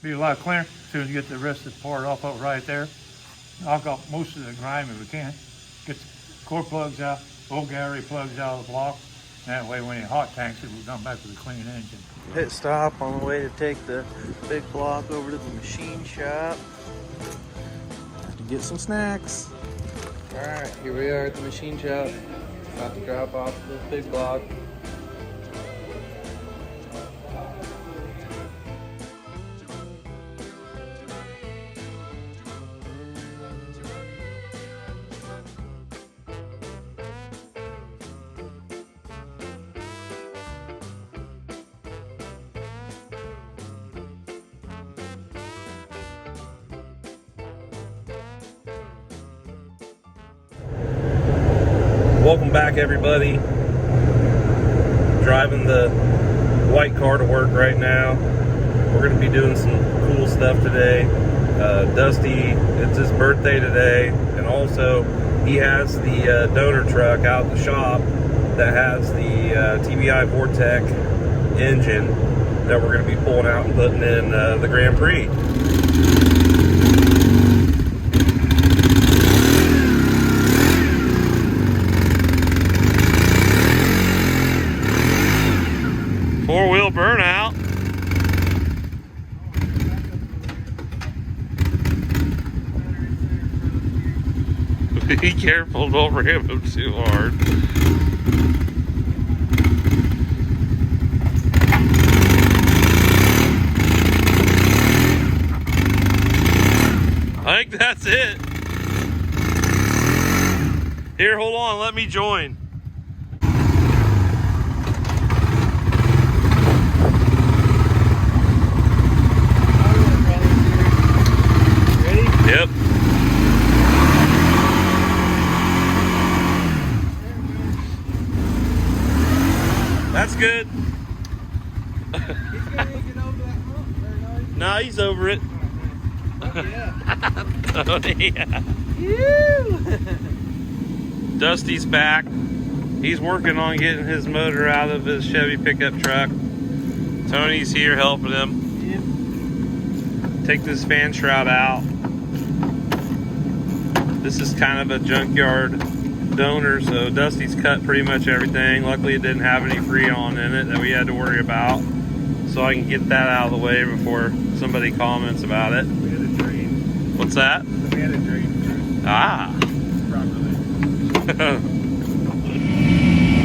be a lot cleaner as soon as you get the rest of the part off of right there. Knock off most of the grime if we can. Get the core plugs out, old gallery plugs out of the block. That way when it hot tanks it, we'll come back with a clean engine. Pit stop on the way to take the big block over to the machine shop to get some snacks. All right, here we are at the machine shop. About to drop off this big block. Welcome back, everybody. Driving the white car to work right now. We're going to be doing some cool stuff today. Dusty, it's his birthday today, and also he has the donor truck out at the shop that has the TBI Vortec engine that we're going to be pulling out and putting in the Grand Prix. Four-wheel burnout. Be careful, don't ram him too hard. I think that's it. Here, hold on, let me join. Yep. That's good. Nah, he's over it. Oh, yeah. Dusty's back. He's working on getting his motor out of his Chevy pickup truck. Tony's here helping him. Take this fan shroud out. This is kind of a junkyard donor, so Dusty's cut pretty much everything. Luckily it didn't have any Freon in it that we had to worry about, so I can get that out of the way before somebody comments about it. We had a drain. What's that? We had a drain. Ah. Properly.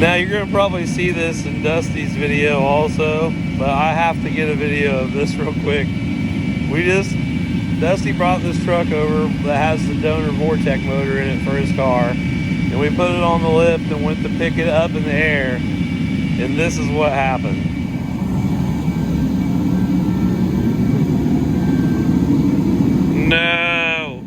Now you're gonna probably see this in Dusty's video also, but I have to get a video of this real quick. Dusty brought this truck over that has the donor Vortec motor in it for his car, and we put it on the lift and went to pick it up in the air, and this is what happened. No.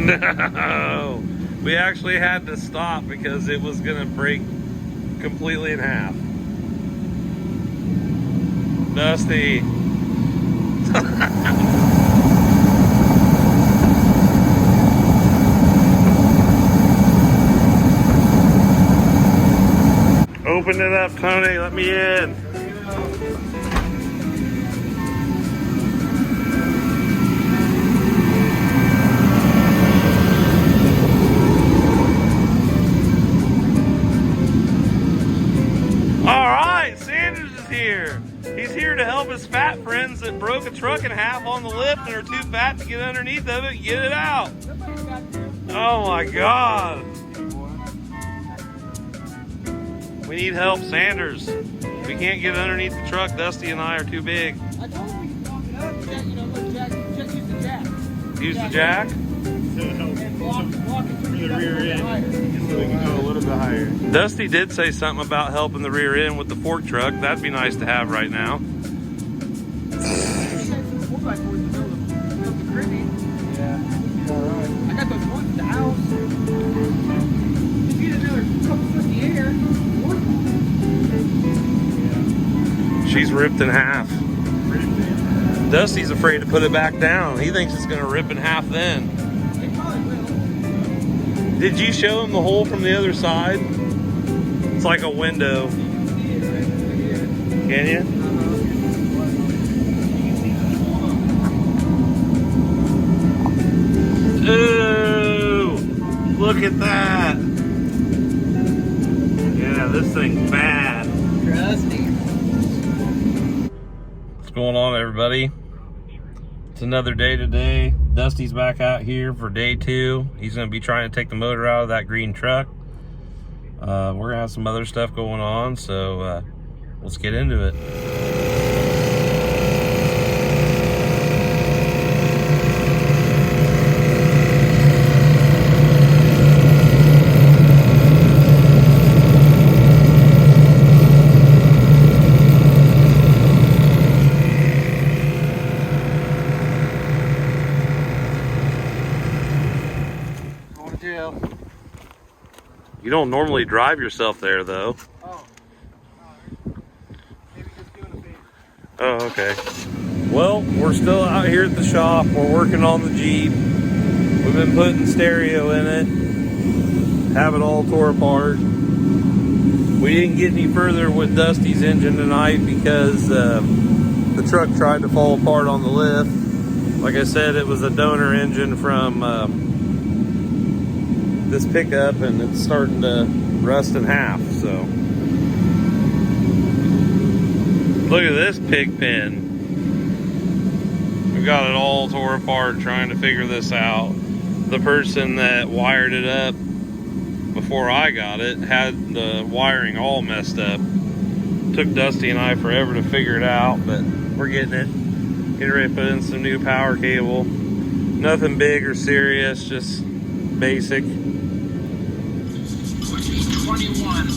No. We actually had to stop because it was gonna break completely in half. Dusty. Open it up, Tony. Let me in. All right, Sanders is here. He's here to help his fat friends that broke a truck in half on the lift and are too fat to get underneath of it and get it out. Oh my God. We need help, Sanders. We can't get underneath the truck. Dusty and I are too big. I told him we could walk it up. Jack, look, Jack, just use the jack. Use the jack? And walk it through the rear end. So we can go a little bit higher. Dusty did say something about helping the rear end with the fork truck. That'd be nice to have right now. I got those ones at the house. If you get another couple foot in the air, She's ripped in half. Dusty's afraid to put it back down. He thinks it's gonna rip in half then. it probably will. Did you show him the hole from the other side? It's like a window. Can you? Ooh, look at that. Yeah, this thing's bad. Trusty. What's going on, everybody? It's another day today. Dusty's back out here for day 2. He's going to be trying to take the motor out of that green truck. We're going to have some other stuff going on, so let's get into it. You don't normally drive yourself there, though. Oh. Maybe just doing a favor. Oh, okay. Well, we're still out here at the shop. We're working on the Jeep. We've been putting stereo in it. Have it all tore apart. We didn't get any further with Dusty's engine tonight because the truck tried to fall apart on the lift. Like I said, it was a donor engine from this pickup, and it's starting to rust in half. So look at this pig pen. We got it all tore apart trying to figure this out. The person that wired it up before I got it had the wiring all messed up. Took Dusty and I forever to figure it out, but we're getting it. Getting ready to put in some new power cable. Nothing big or serious, just basic. 21.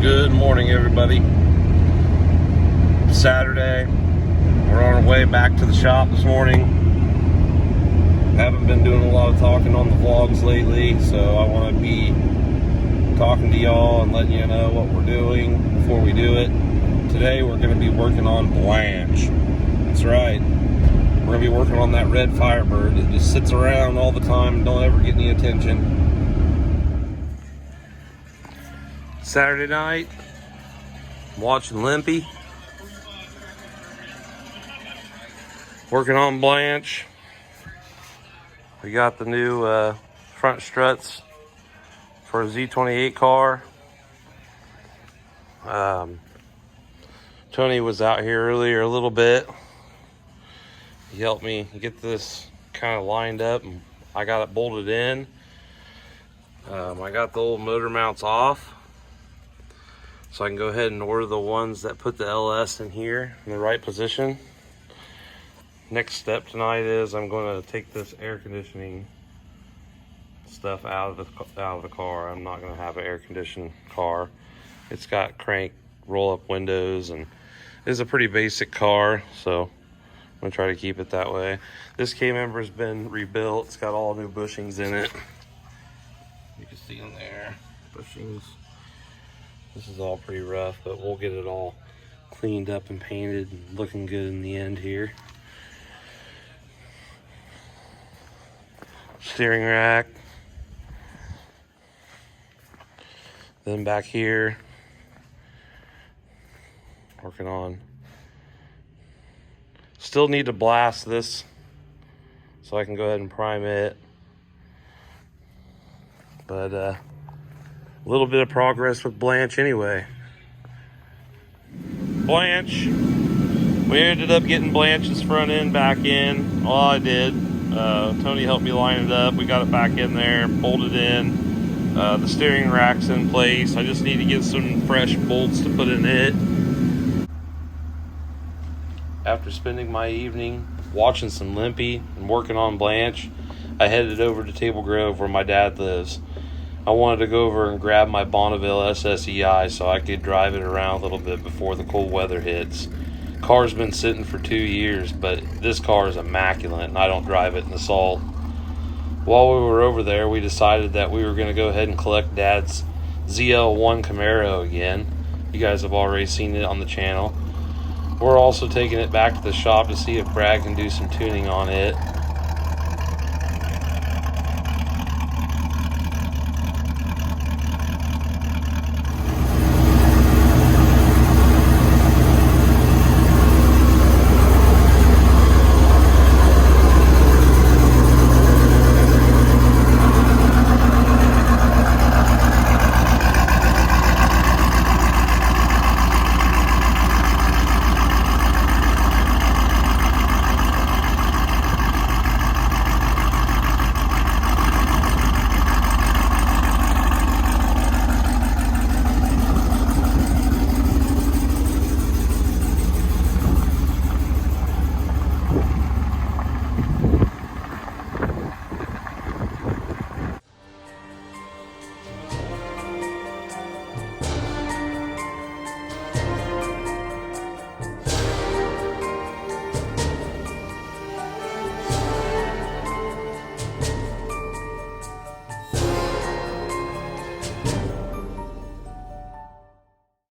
Good morning, everybody. Saturday. We're on our way back to the shop this morning. Haven't been doing a lot of talking on the vlogs lately, so I want to be talking to y'all and letting you know what we're doing before we do it. Today we're going to be working on Blanche. That's right. We're going to be working on that red Firebird. It just sits around all the time and don't ever get any attention. Saturday night, I'm watching Limpy. Working on Blanche. We got the new front struts for a Z28 car. Tony was out here earlier a little bit. He helped me get this kind of lined up, and I got it bolted in. I got the old motor mounts off, so I can go ahead and order the ones that put the LS in here in the right position. Next step tonight is I'm going to take this air conditioning stuff out of the car. I'm not going to have an air conditioned car. It's got crank roll up windows and it's a pretty basic car, so I'm going to try to keep it that way. This K-member's been rebuilt. It's got all new bushings in it. You can see in there, bushings. This is all pretty rough, but we'll get it all cleaned up and painted and looking good in the end here. Steering rack. Then back here, working on, still need to blast this so I can go ahead and prime it. But a little bit of progress with Blanche anyway. Blanche, we ended up getting Blanche's front end back in. All I did, Tony helped me line it up. We got it back in there, bolted in. The steering rack's in place. I just need to get some fresh bolts to put in it. After spending my evening watching some Limpy and working on Blanche, I headed over to Table Grove where my dad lives. I wanted to go over and grab my Bonneville SSEI so I could drive it around a little bit before the cold weather hits. Car's been sitting for 2 years, but this car is immaculate and I don't drive it in the salt. While we were over there, we decided that we were going to go ahead and collect Dad's ZL1 Camaro again. You guys have already seen it on the channel. We're also taking it back to the shop to see if Brad can do some tuning on it.